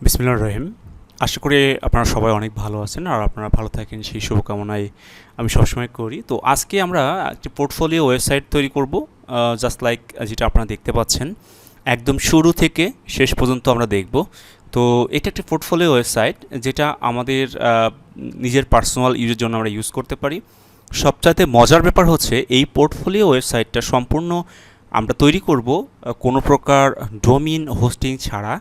বিসমিল্লাহির রহিম। আশা করি আপনারা সবাই অনেক ভালো আছেন আর আপনারা ভালো থাকেন সেই শুভকামনাই আমি সবসময় করি। তো আজকে আমরা একটি পোর্টফোলিও ওয়েবসাইট তৈরি করব, জাস্ট লাইক যেটা আপনারা দেখতে পাচ্ছেন। একদম শুরু থেকে শেষ পর্যন্ত আমরা দেখব। তো এটা একটি পোর্টফোলিও ওয়েবসাইট যেটা আমাদের নিজের পার্সোনাল ইউজের জন্য আমরা ইউজ করতে পারি। সবচাইতে মজার ব্যাপার হচ্ছে এই পোর্টফোলিও ওয়েবসাইটটা সম্পূর্ণ আমরা তৈরি করব কোনো প্রকার ডোমিন হোস্টিং ছাড়া।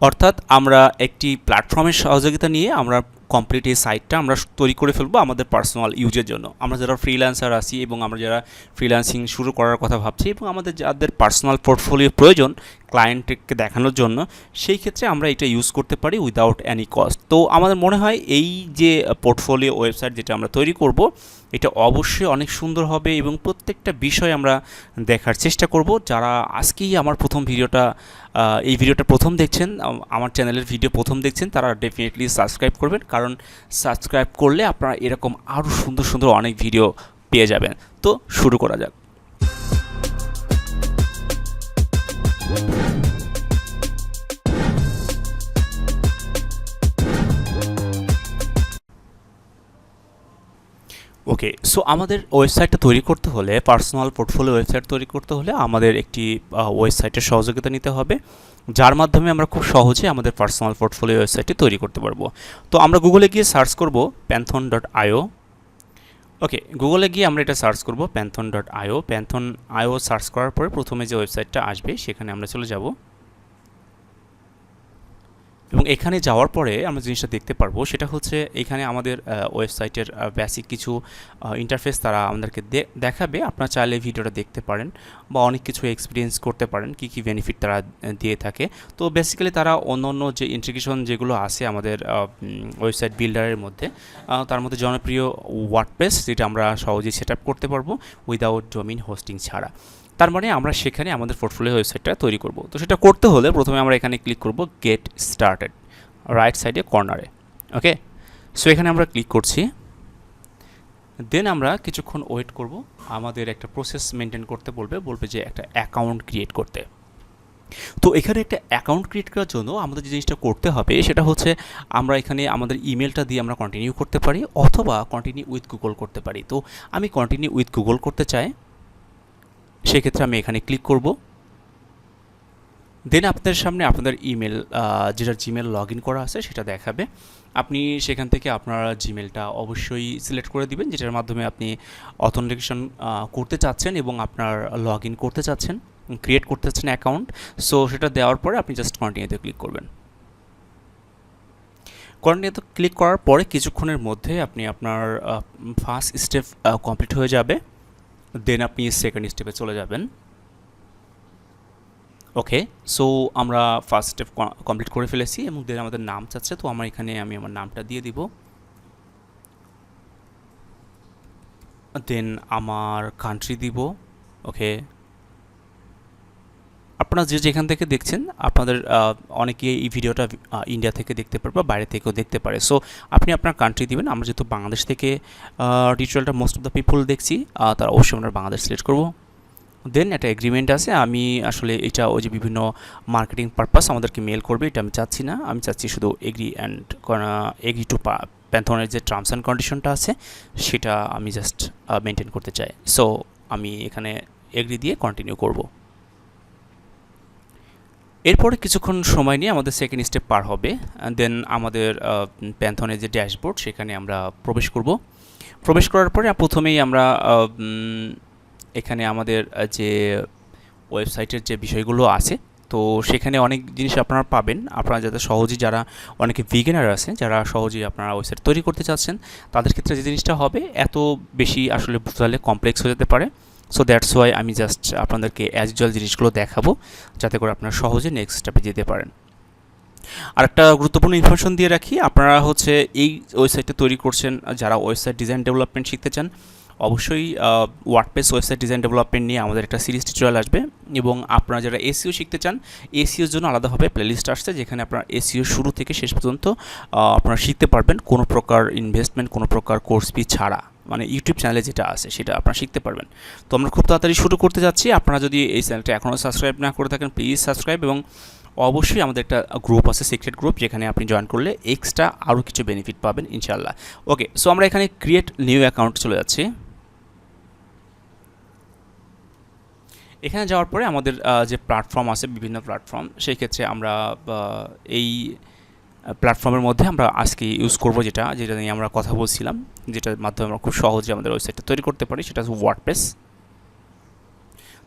অর্থাৎ আমরা একটি প্ল্যাটফর্মের সহযোগিতা নিয়ে আমরা কমপ্লিট এই সাইটটা আমরা তৈরি করে ফেলবো আমাদের পার্সোনাল ইউজের জন্য। আমরা যারা ফ্রিল্যান্সার আছি এবং আমরা যারা ফ্রিল্যান্সিং শুরু করার কথা ভাবছি এবং আমাদের যাদের পার্সোনাল পোর্টফোলিও প্রয়োজন ক্লায়েন্টকে দেখানোর জন্য, সেই ক্ষেত্রে আমরা এটা ইউজ করতে পারি উইদাউট এনি কস্ট। তো আমাদের মনে হয় এই যে পোর্টফোলিও ওয়েবসাইট যেটা আমরা তৈরি করব এটা অবশ্যই অনেক সুন্দর হবে এবং প্রত্যেকটা বিষয় আমরা দেখার চেষ্টা করব। যারা আজকেই আমার এই ভিডিওটা প্রথম দেখছেন, আমার চ্যানেলের ভিডিও প্রথম দেখছেন, তারা ডেফিনেটলি সাবস্ক্রাইব করবেন, কারণ সাবস্ক্রাইব করলে আপনারা এরকম আরও সুন্দর সুন্দর অনেক ভিডিও পেয়ে যাবেন। তো শুরু করা যাক। ওকে, সো আমাদের ওয়েবসাইটটা তৈরি করতে হলে, পার্সোনাল পোর্টফোলিও ওয়েবসাইট তৈরি করতে হলে আমাদের একটি ওয়েবসাইটের সহযোগিতা নিতে হবে, যার মাধ্যমে আমরা খুব সহজে আমাদের পার্সোনাল পোর্টফোলিও ওয়েবসাইটটি তৈরি করতে পারবো। তো আমরা গুগলে গিয়ে সার্চ করব panthon.io। ওকে, গুগলে গিয়ে আমরা এটা সার্চ করব panthon.io। panthon.io সার্চ করার পরে প্রথমে যে ওয়েবসাইটটা আসবে সেখানে আমরা চলে যাব এবং এখানে যাওয়ার পরে আমরা জিনিসটা দেখতে পারবো সেটা হচ্ছে এখানে আমাদের ওয়েবসাইটের বেসিক কিছু ইন্টারফেস তারা আমাদেরকে দেখাবে। আপনারা চাইলে ভিডিওটা দেখতে পারেন বা অনেক কিছু এক্সপিরিয়েন্স করতে পারেন, কী কী বেনিফিট তারা দিয়ে থাকে। তো বেসিক্যালি তারা অন্য অন্য যে ইন্টিগ্রেশন যেগুলো আছে আমাদের ওয়েবসাইট বিল্ডারের মধ্যে, তার মধ্যে জনপ্রিয় ওয়ার্ডপ্রেস, যেটা আমরা সহজেই সেট আপ করতে পারবো উইদাউট ডোমিন হোস্টিং ছাড়া। তার মানে আমরা সেখানে আমাদের পোর্টফোলিও ওয়েবসাইটটা তৈরি করব। তো সেটা করতে হলে প্রথমে আমরা এখানে ক্লিক করব গেট স্টার্টেড, রাইট সাইডে কর্নারে। ওকে, সো এখানে আমরা ক্লিক করছি। দেন আমরা কিছুক্ষণ ওয়েট করব। আমাদের একটা প্রসেস মেনটেন করতে বলবে যে একটা অ্যাকাউন্ট ক্রিয়েট করতে। তো এখানে একটা অ্যাকাউন্ট ক্রিয়েট করার জন্য আমাদের যে জিনিসটা করতে হবে সেটা হচ্ছে আমরা এখানে আমাদের ইমেলটা দিয়ে আমরা কন্টিনিউ করতে পারি অথবা কন্টিনিউ উইথ গুগল করতে পারি। তো আমি কন্টিনিউ উইথ গুগল করতে চাই, সেক্ষেত্রে আমি এখানে ক্লিক করব। দেন আপনাদের সামনে আপনাদের ইমেল, যেটা জিমেল লগ ইন করা আছে সেটা দেখাবে। আপনি সেখান থেকে আপনার জিমেলটা অবশ্যই সিলেক্ট করে দিবেন, যেটার মাধ্যমে আপনি অথেন্টিকেশন করতে চাচ্ছেন এবং আপনার লগ ইন করতে চাচ্ছেন, ক্রিয়েট করতে চাচ্ছেন অ্যাকাউন্ট। সো সেটা দেওয়ার পরে আপনি জাস্ট কন্টিনিউতে ক্লিক করবেন। কন্টিনিউতে ক্লিক করার পরে কিছুক্ষণের মধ্যে আপনি আপনার ফার্স্ট স্টেপ কমপ্লিট হয়ে যাবে। দেন আপনি সেকেন্ড স্টেপে চলে যাবেন। ওকে, সো আমরা ফার্স্ট স্টেপ কমপ্লিট করে ফেলেছি এবং দেন আমাদের নাম চাচ্ছে। তো আমার এখানে আমি আমার নামটা দিয়ে দিব। দেন আমার কান্ট্রি দিব। ওকে, আপনারা যেখান থেকে দেখছেন আপনাদের অনেকে এই ভিডিওটা ইন্ডিয়া থেকে দেখতে পারে বা বাইরে থেকেও দেখতে পারে। সো আপনি আপনার কান্ট্রি দিবেন। আমরা যেহেতু বাংলাদেশ থেকে টিউটোরিয়ালটা মোস্ট অফ দ্য পিপল দেখছি, তারা অবশ্যই আমরা বাংলাদেশ সিলেক্ট করব। দেন একটা এগ্রিমেন্ট আছে। আমি আসলে এটা ওই যে বিভিন্ন মার্কেটিং পারপাস আমাদেরকে মেল করবে, এটা আমি চাচ্ছি না। আমি চাচ্ছি শুধু এগ্রি টু প্যান্থনের যে টার্মস অ্যান্ড কন্ডিশনটা আছে সেটা আমি জাস্ট মেনটেন করতে চাই। সো আমি এখানে এগ্রি দিয়ে কন্টিনিউ করব। এরপরে কিছুক্ষণ সময় নিয়ে আমাদের সেকেন্ড স্টেপ পার হবে। দেন আমাদের প্যান্থনের যে ড্যাশবোর্ড সেখানে আমরা প্রবেশ করব। প্রবেশ করার পরে প্রথমেই আমরা এখানে আমাদের যে ওয়েবসাইটের যে বিষয়গুলো আছে, তো সেখানে অনেক জিনিস আপনারা পাবেন। আপনারা যাতে সহজেই, যারা অনেকে বিগিনার আছে, যারা সহজেই আপনারা ওয়েবসাইট তৈরি করতে চাচ্ছেন, তাদের ক্ষেত্রে যে জিনিসটা হবে এত বেশি আসলে বুঝতে কমপ্লেক্স হয়ে যেতে পারে। সো দ্যাটস ওয়াই আমি জাস্ট আপনাদেরকে অ্যাজ ইউজুয়াল জিনিসগুলো দেখাবো, যাতে করে আপনারা সহজে নেক্সট স্টেপে যেতে পারেন। আর একটা গুরুত্বপূর্ণ ইনফরমেশন দিয়ে রাখি, আপনারা হচ্ছে এই ওয়েবসাইটটা তৈরি করছেন যারা ওয়েবসাইট ডিজাইন ডেভেলপমেন্ট শিখতে চান, অবশ্যই ওয়ার্ডপ্রেস ওয়েবসাইট ডিজাইন ডেভেলপমেন্ট নিয়ে আমাদের একটা সিরিজ টিউটোরিয়াল আসবে। এবং আপনারা যারা এসইও শিখতে চান, এসইওর জন্য আলাদাভাবে প্লেলিস্ট আসছে, যেখানে আপনারা এসইও শুরু থেকে শেষ পর্যন্ত আপনারা শিখতে পারবেন কোনো প্রকার ইনভেস্টমেন্ট, কোনো প্রকার কোর্স ফি ছাড়া। মানে ইউটিউব চ্যানেলে যেটা আছে সেটা আপনারা শিখতে পারবেন। তো আমরা খুব তাড়াতাড়ি শুরু করতে যাচ্ছি। আপনারা যদি এই চ্যানেলটা এখনও সাবস্ক্রাইব না করে থাকেন, প্লিজ সাবস্ক্রাইব এবং অবশ্যই আমাদের একটা গ্রুপ আছে, সিক্রেট গ্রুপ, যেখানে আপনি জয়েন করলে এক্সট্রা আরও কিছু বেনিফিট পাবেন ইনশাল্লাহ। ওকে, সো আমরা এখানে ক্রিয়েট নিউ অ্যাকাউন্ট চলে যাচ্ছি। এখানে যাওয়ার পরে আমাদের যে প্ল্যাটফর্ম আছে, বিভিন্ন প্ল্যাটফর্ম, সেই ক্ষেত্রে আমরা এই প্ল্যাটফর্মের মধ্যে আমরা আজকে ইউজ করব যেটা যেটা নিয়ে আমরা কথা বলছিলাম, যেটার মাধ্যমে আমরা খুব সহজে আমাদের ওয়েবসাইটটা তৈরি করতে পারি, সেটা হচ্ছে ওয়ার্ডপ্রেস।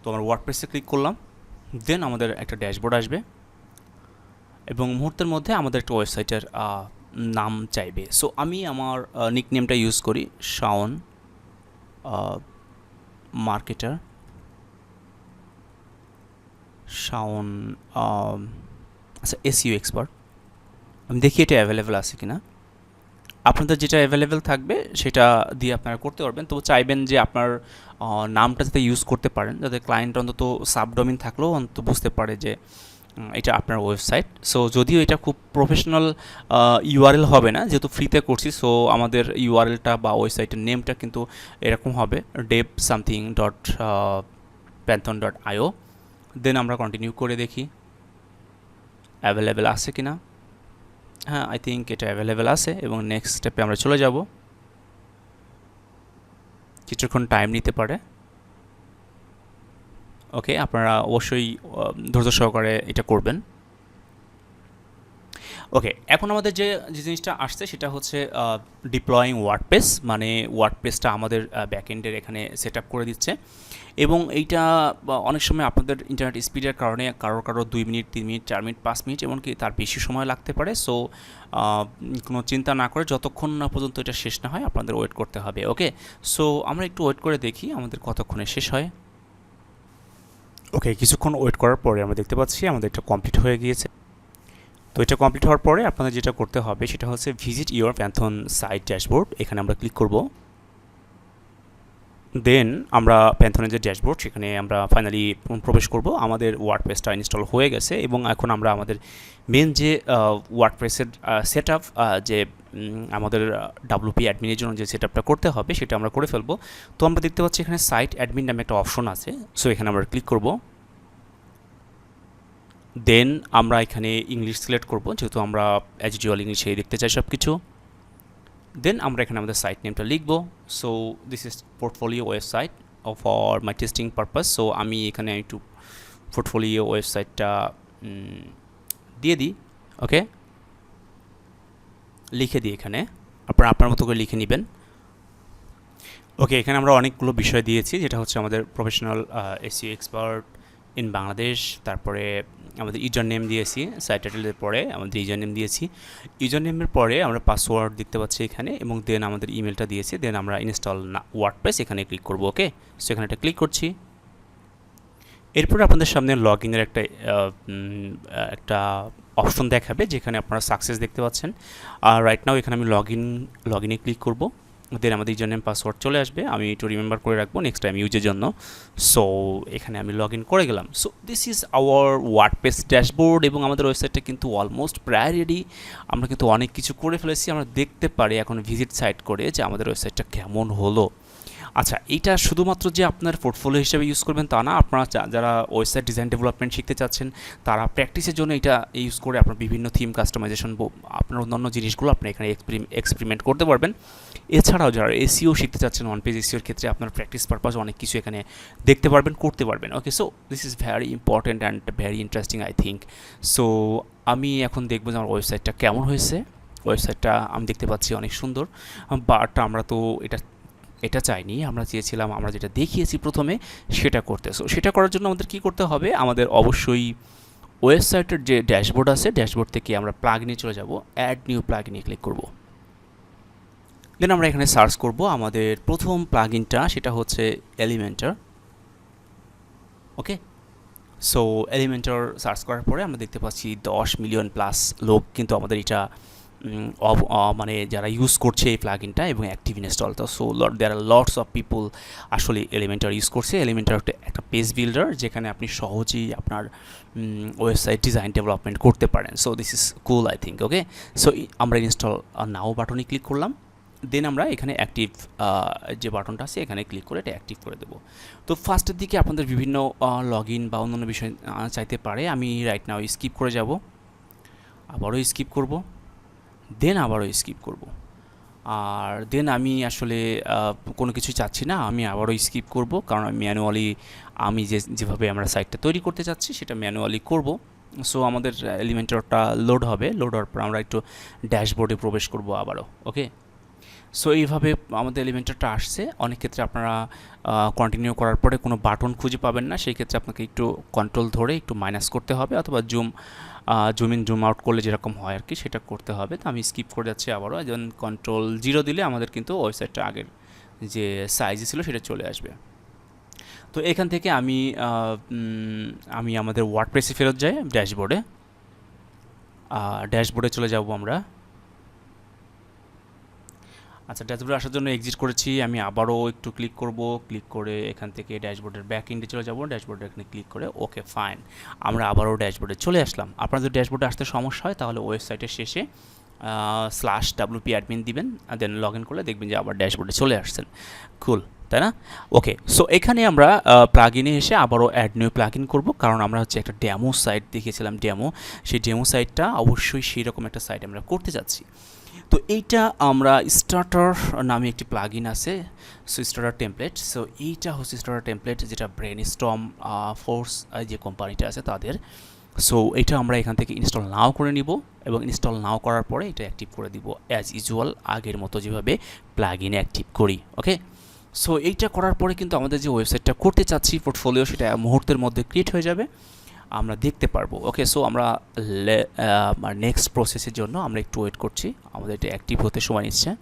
তো আমরা ওয়ার্ডপ্রেসে ক্লিক করলাম, দেন আমাদের একটা ড্যাশবোর্ড আসবে এবং মুহূর্তের মধ্যে আমাদের একটা ওয়েবসাইটের নাম চাইবে। সো আমি আমার নিকনেমটা ইউজ করি, শাওন মার্কেটার, শাওন আচ্ছা এসইও এক্সপার্ট। আমি দেখি এটা অ্যাভেলেবেল আছে কিনা। আপনাদের যেটা অ্যাভেলেবেল থাকবে সেটা দিয়ে আপনারা করতে পারবেন। তো চাইবেন যে আপনার নামটা যাতে ইউজ করতে পারেন, যাতে ক্লায়েন্ট অন্তত সাবডোমেইন থাকলেও অন্তত বুঝতে পারে যে এটা আপনার ওয়েবসাইট। সো যদিও এটা খুব প্রফেশনাল ইউআরএল হবে না, যেহেতু ফ্রিতে করছি, সো আমাদের ইউআরএলটা বা ওয়েবসাইটের নেমটা কিন্তু এরকম হবে, dev something dot python dot io। দেন আমরা কন্টিনিউ করে দেখি অ্যাভেলেবেল আছে কিনা। হ্যাঁ, আই থিঙ্ক এটা অ্যাভেলেবেল আছে এবং নেক্সট স্টেপে আমরা চলে যাব। কিছুক্ষণ টাইম নিতে পারে। ওকে, আপনারা অবশ্যই ধৈর্য সহকারে এটা করবেন। ওকে, এখন আমাদের যে জিনিসটা আসছে সেটা হচ্ছে ডিপ্লয়িং ওয়ার্ডপ্রেস, মানে ওয়ার্ডপ্রেসটা আমাদের ব্যাকএন্ডের এখানে সেট আপ করে দিচ্ছে এবং এইটা অনেক সময় আপনাদের ইন্টারনেট স্পিডের কারণে কারো 2 মিনিট, 3 মিনিট, 4 মিনিট, 5 মিনিট, এমনকি তার বেশি সময় লাগতে পারে। সো কোনো চিন্তা না করে যতক্ষণ না পর্যন্ত এটা শেষ না হয় আপনাদের ওয়েট করতে হবে। ওকে, সো আমরা একটু ওয়েট করে দেখি আমাদের কতক্ষণে শেষ হয়। ওকে, কিছুক্ষণ ওয়েট করার পরে আমরা দেখতে পাচ্ছি আমাদের এটা কমপ্লিট হয়ে গিয়েছে। তো এটা কমপ্লিট হওয়ার পরে আপনাদের যেটা করতে হবে সেটা হচ্ছে ভিজিট ইউর প্যান্থন সাইট ড্যাশবোর্ড, এখানে আমরা ক্লিক করব। দেন আমরা প্যান্থনের যে ড্যাশবোর্ড সেখানে আমরা ফাইনালি প্রবেশ করব। আমাদের ওয়ার্ডপ্রেসটা ইনস্টল হয়ে গেছে এবং এখন আমরা আমাদের মেন যে ওয়ার্ডপ্রেসের সেট আপ, যে আমাদের WP অ্যাডমিনের জন্য যে সেট আপটা করতে হবে সেটা আমরা করে ফেলবো। তো আমরা দেখতে পাচ্ছি এখানে সাইট অ্যাডমিন নামে একটা অপশন আছে, সো এখানে আমরা ক্লিক করব। দেন আমরা এখানে ইংলিশ সিলেক্ট করব, যেহেতু আমরা অ্যাজ ইউজুয়াল ইংলিশে দেখতে চাই সব কিছু। দেন আমরা এখানে আমাদের সাইট নেমটা লিখব। So this is portfolio website for my testing purpose. So আমি এখানে একটু পোর্টফোলিও ওয়েবসাইটটা দিয়ে দিই। ওকে, লিখে দিই, এখানে আপনারা আপনার মতো করে লিখে নেবেন। ওকে, এখানে আমরা অনেকগুলো বিষয় দিয়েছি, যেটা হচ্ছে আমাদের professional SEO expert in Bangladesh, তারপরে আমাদের ইউজার নেম দিয়েছি, সাইট টাইটেলের পরে আমাদের ইউজার নেম দিয়েছি, ইউজার নেমের পরে আমরা পাসওয়ার্ড দেখতে পাচ্ছি এখানে, এবং দেন আমাদের ইমেলটা দিয়েছি। দেন আমরা ইনস্টল ওয়ার্ডপ্রেস এখানে ক্লিক করব। ওকে, সো এখানে একটা ক্লিক করছি। এরপরে আপনাদের সামনে লগ ইনের একটা অপশন দেখাবে, যেখানে আপনারা সাকসেস দেখতে পাচ্ছেন। আর রাইট নাও এখানে আমি লগ ইনে ক্লিক করব। দেন আমাদের ইউজার নেম পাসওয়ার্ড চলে আসবে, আমি একটু রিমেম্বার করে রাখবো নেক্সট টাইম ইউজের জন্য। সো এখানে আমি লগ ইন করে গেলাম। So this is our WordPress dashboard এবং আমাদের ওয়েবসাইটটা কিন্তু অলমোস্ট প্রায় রেডি। আমরা কিন্তু অনেক কিছু করে ফেলেছি, আমরা দেখতে পারি এখন ভিজিট সাইট করে যে আমাদের ওয়েবসাইটটা কেমন হলো। আচ্ছা, এইটা শুধুমাত্র যে আপনার পোর্টফোলিও হিসেবে ইউজ করবেন তা না, আপনারা যারা ওয়েবসাইট ডিজাইন ডেভেলপমেন্ট শিখতে চাচ্ছেন তারা প্র্যাকটিসের জন্য এটা ইউজ করে আপনার বিভিন্ন থিম কাস্টমাইজেশন, আপনার অন্যান্য জিনিসগুলো আপনি এখানে এক্সপেরিমেন্ট করতে পারবেন। এছাড়াও যারা এসইও শিখতে চাচ্ছেন, ওয়ান পেজ এসইওর ক্ষেত্রে আপনার প্র্যাকটিস পারপাস অনেক কিছু এখানে দেখতে পারবেন, করতে পারবেন। Okay, so this is very important and very interesting I think. So আমি এখন দেখবো যে আমার ওয়েবসাইটটা কেমন হয়েছে। ওয়েবসাইটটা আমি দেখতে পাচ্ছি অনেক সুন্দর, বাট আমরা তো এটা চাইনি, আমরা চেয়েছিলাম আমরা যেটা দেখিয়েছি প্রথমে সেটা করতে। সো সেটা করার জন্য আমাদের কী করতে হবে, আমাদের অবশ্যই ওয়েবসাইটের যে ড্যাশবোর্ড আছে, ড্যাশবোর্ড থেকে আমরা প্লাগইনে চলে যাব, অ্যাড নিউ প্লাগইনে ক্লিক করব। দেন আমরা এখানে সার্চ করব আমাদের প্রথম প্লাগইনটা, সেটা হচ্ছে এলিমেন্টার। ওকে, সো এলিমেন্টার সার্চ করার পরে আমরা দেখতে পাচ্ছি 10 মিলিয়ন প্লাস লোক কিন্তু আমাদের এটা মানে যারা ইউজ করছে এই প্লাগইনটা এবং অ্যাক্টিভ ইনস্টলটা। So there are lots of people আসলে এলিমেন্টার ইউজ করছে। এলিমেন্টার একটা পেজ বিল্ডার, যেখানে আপনি সহজেই আপনার ওয়েবসাইট ডিজাইন ডেভেলপমেন্ট করতে পারেন। So this is cool I think. Okay, so আমরা ইনস্টল নাও বাটনে ক্লিক করলাম। দেন আমরা এখানে অ্যাক্টিভ যে বাটনটা আছে এখানে ক্লিক করে এটা অ্যাক্টিভ করে দেবো। তো ফার্স্টের দিকে আপনাদের বিভিন্ন লগ ইন বা অন্যান্য বিষয় চাইতে পারে। আমি রাইট নাও স্কিপ করে যাব, আবারও স্কিপ করব, দেন আবারও স্কিপ করব। আর দেন আমি আসলে কোনো কিছু চাচ্ছি না, আমি আবারও স্কিপ করব, কারণ আমি ম্যানুয়ালি আমি যেভাবে আমরা সাইটটা তৈরি করতে চাচ্ছি সেটা ম্যানুয়ালি করব। সো আমাদের এলিমেন্টরটা লোড হবে, লোড হওয়ার পর আমরা একটু ড্যাশবোর্ডে প্রবেশ করব আবারও। ওকে, সো এইভাবে আমাদের এলিমেন্টরটা আসছে। অনেক ক্ষেত্রে আপনারা কন্টিনিউ করার পরে কোনো বাটন খুঁজে পাবেন না, সেই ক্ষেত্রে আপনাকে একটু কন্ট্রোল ধরে একটু মাইনাস করতে হবে, অথবা জুম ইন জুম আউট করলে যেরকম হয় আর কি সেটা করতে হবে। তো আমি স্কিপ করে যাচ্ছি আবারও। যেমন Ctrl 0 দিলে আমাদের কিন্তু ওয়েবসাইটটা আগের যে সাইজে ছিল সেটা চলে আসবে। তো এখান থেকে আমি আমাদের ওয়ার্ডপ্রেসে ফেরত যাই, ড্যাশবোর্ডে চলে যাব আমরা। আচ্ছা, ড্যাশবোর্ডে আসার জন্য এক্সিট করেছি, আমি আবারও একটু ক্লিক করব, ক্লিক করে এখান থেকে ড্যাশবোর্ডের ব্যাক এন্ডে চলে যাব, ড্যাশবোর্ডে এখানে ক্লিক করে ওকে ফাইন, আমরা আবারও ড্যাশবোর্ডে চলে আসলাম। আপনার যদি ড্যাশবোর্ডে আসতে সমস্যা হয় তাহলে ওয়েবসাইটের শেষে /wp admin দিবেন, দেন লগ ইন করলে দেখবেন যে আবার ড্যাশবোর্ডে চলে আসছেন। কুল, তাই না? ওকে, সো এখানে আমরা প্লাগ ইনে এসে আবারও অ্যাড নিউ প্লাগ ইন করবো, কারণ আমরা হচ্ছে একটা ডেমো সাইট দেখিয়েছিলাম, সেই ডেমো সাইটটা অবশ্যই সেই রকম একটা সাইট আমরা করতে যাচ্ছি। তো এইটা আমরা স্টার্টার নামে একটি প্লাগ ইন আছে, সো স্টার্টার টেমপ্লেট। সো এইটা হচ্ছে স্টার্টার টেমপ্লেট, যেটা ব্রেনস্টর্ম ফোর্স যে কোম্পানিটা আছে তাদের। সো এটা আমরা এখান থেকে ইনস্টল নাও করে নিব, এবং ইনস্টল নাও করার পরে এটা অ্যাক্টিভ করে দিব অ্যাজ ইউজুয়াল, আগের মতো যেভাবে প্লাগ ইনে অ্যাক্টিভ করি। ওকে, সো এইটা করার পরে কিন্তু আমাদের যে ওয়েবসাইটটা করতে চাচ্ছি পোর্টফোলিও, সেটা মুহূর্তের মধ্যে ক্রিয়েট হয়ে যাবে, আমরা দেখতে পারবো। ওকে, সো আমরা নেক্সট প্রসেসের জন্য আমরা একটু ওয়েট করছি, আমাদের এটা অ্যাক্টিভ হতে সময় নিচ্ছে।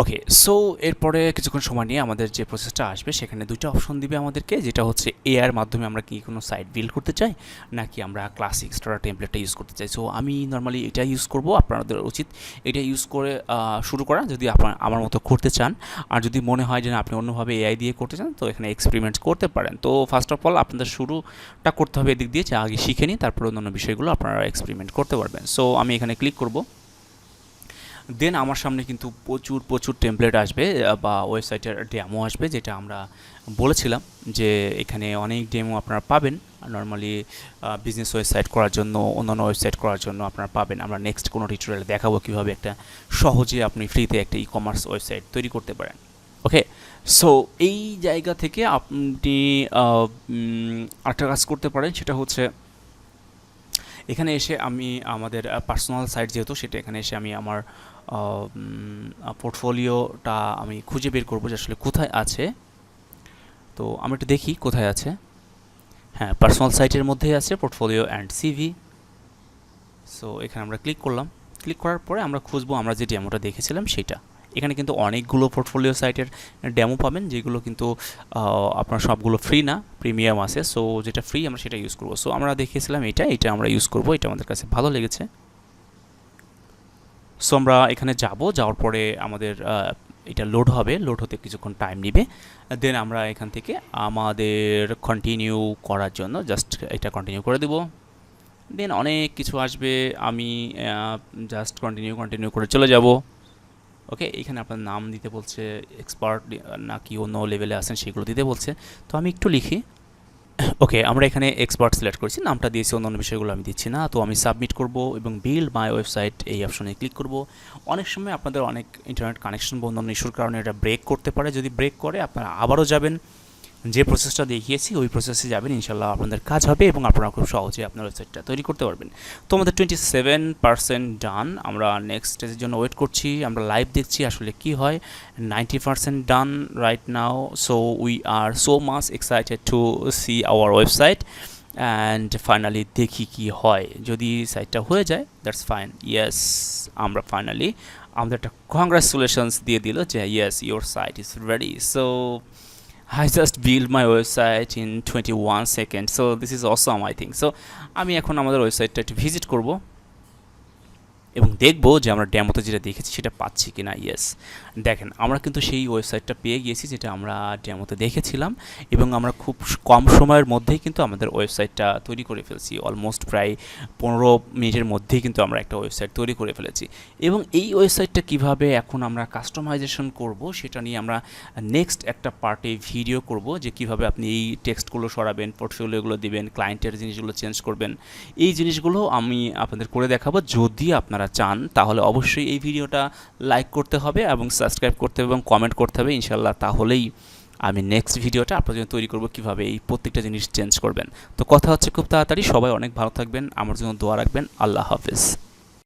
ওকে, সো এরপরে কিছুক্ষণ সময় নিয়ে আমাদের যে প্রসেসটা আসবে সেখানে দুইটা অপশন দিবে আমাদেরকে, যেটা হচ্ছে এআর মাধ্যমে আমরা কি কোনো সাইট বিল্ড করতে চাই, নাকি আমরা ক্লাসিক স্টার্টার টেমপ্লেটটা ইউজ করতে চাই। সো আমি নর্মালি এটা ইউজ করব, আপনাদের উচিত এটা ইউজ করে শুরু করা যদি আপনার আমার মতো করতে চান। আর যদি মনে হয় যে না আপনি অন্যভাবে এআই দিয়ে করতে চান, তো এখানে এক্সপেরিমেন্ট করতে পারেন। তো ফার্স্ট অফ অল আপনাদের শুরুটা করতে হবে এদিক দিয়ে, যে আগে শিখে নিই, তারপর অন্যান্য বিষয়গুলো আপনারা এক্সপেরিমেন্ট করতে পারবেন। সো আমি এখানে ক্লিক করব, দেন আমার সামনে কিন্তু প্রচুর টেমপ্লেট আসবে বা ওয়েবসাইটের ডেমো আসবে, যেটা আমরা বলেছিলাম যে এখানে অনেক ডেমো আপনারা পাবেন। নর্মালি বিজনেস ওয়েবসাইট করার জন্য, অন্যান্য ওয়েবসাইট করার জন্য আপনারা পাবেন। আমরা নেক্সট কোনো টিউটোরিয়ালে দেখাবো কীভাবে একটা সহজে আপনি ফ্রিতে একটা ই কমার্স ওয়েবসাইট তৈরি করতে পারেন। ওকে, সো এই জায়গা থেকে আপনি আরেকটা কাজ করতে পারেন, সেটা হচ্ছে এখানে এসে আমি আমাদের পার্সোনাল সাইট যেহেতু, সেটা এখানে এসে আমি আমার পোর্টফোলিওটা আমি খুঁজে বের করবো যে আসলে কোথায় আছে। তো আমি একটু দেখি কোথায় আছে। হ্যাঁ, পার্সোনাল সাইটের মধ্যেই আছে পোর্টফোলিও অ্যান্ড সিভি। সো এখানে আমরা ক্লিক করলাম, ক্লিক করার পরে আমরা খুঁজবো আমরা যে ডেমোটা দেখেছিলাম সেটা। এখানে কিন্তু অনেকগুলো পোর্টফোলিও সাইটের ডেমো পাবেন, যেগুলো কিন্তু আপনার সবগুলো ফ্রি না, প্রিমিয়াম আছে। সো যেটা ফ্রি আমরা সেটা ইউজ করবো। সো আমরা দেখেছিলাম এটা আমরা ইউজ করবো, এটা আমাদের কাছে ভালো লেগেছে। সো আমরা এখানে যাওয়ার পরে আমাদের এটা লোড হবে, লোড হতে কিছুক্ষণ টাইম নেবে। দেন আমরা এখান থেকে আমাদের কন্টিনিউ করার জন্য জাস্ট এটা কন্টিনিউ করে দেব। দেন অনেক কিছু আসবে, আমি জাস্ট কন্টিনিউ করে চলে যাব। ওকে, এখানে আপনার নাম দিতে বলছে, এক্সপার্ট নাকি অন্য লেভেলে আছেন সেগুলো দিতে বলছে। তো আমি একটু লিখি। ওকে, আমরা এখানে এক্সপার্ট সিলেক্ট করেছি, নামটা দিয়েছি, অন্যান্য বিষয়গুলো আমি দিচ্ছি না। তো আমি সাবমিট করব এবং বিল্ড মাই ওয়েবসাইট এই অপশনে ক্লিক করব। অনেক সময় আপনাদের অনেক ইন্টারনেট কানেকশন বা অন্যান্য ইস্যুর কারণে এটা ব্রেক করতে পারে। যদি ব্রেক করে আপনারা আবারও যাবেন, যে প্রসেসটা দেখিয়েছি ওই প্রসেসে যাবেন, ইনশাল্লাহ আপনাদের কাজ হবে এবং আপনারা খুব সহজে আপনার ওয়েবসাইটটা তৈরি করতে পারবেন। তো আমাদের 27% ডান। আমরা নেক্সট স্টেজের জন্য ওয়েট করছি, আমরা লাইভ দেখছি আসলে কি হয়। 90% done right now. So we are so much excited to see our website and finally দেখি কি হয়। যদি সাইটটা হয়ে যায় দ্যাটস ফাইন। ইয়েস, আমরা ফাইনালি আমাদের একটা কংগ্রাচুলেশনস দিয়ে দিল যে yes your site is ready. So I just built my website in 21 seconds. So this is awesome, I think. So আমি এখন আমাদের ওয়েবসাইটটা একটু ভিজিট করব এবং দেখব যে আমরা ডেমোতে যেটা দেখেছি সেটা পাচ্ছি কিনা। ইয়েস, দেখেন আমরা কিন্তু সেই ওয়েবসাইটটা পেয়ে গিয়েছি যেটা আমরা ডেমোতে দেখেছিলাম, এবং আমরা খুব কম সময়ের মধ্যেই কিন্তু আমাদের ওয়েবসাইটটা তৈরি করে ফেলছি। অলমোস্ট প্রায় 15 মিনিটের মধ্যেই কিন্তু আমরা একটা ওয়েবসাইট তৈরি করে ফেলেছি। এবং এই ওয়েবসাইটটা কিভাবে এখন আমরা কাস্টমাইজেশন করব সেটা নিয়ে আমরা নেক্সট একটা পার্টে ভিডিও করব, যে কিভাবে আপনি এই টেক্সটগুলো সরাবেন, পোর্টফোলিওগুলো দিবেন, ক্লায়েন্টের জিনিসগুলো চেঞ্জ করবেন। এই জিনিসগুলো আমি আপনাদের করে দেখাবো। যদি আপনারা চান তাহলে অবশ্যই এই ভিডিওটা লাইক করতে হবে এবং সাবস্ক্রাইব করতে হবে এবং কমেন্ট করতে হবে ইনশাল্লাহ। তাহলেই আমি নেক্সট ভিডিওটা আপনার জন্য তৈরি করব কীভাবে এই প্রত্যেকটা জিনিস চেঞ্জ করবেন। তো কথা হচ্ছে খুব তাড়াতাড়ি। সবাই অনেক ভালো থাকবেন, আমার জন্য দোয়া রাখবেন। আল্লাহ হাফেজ।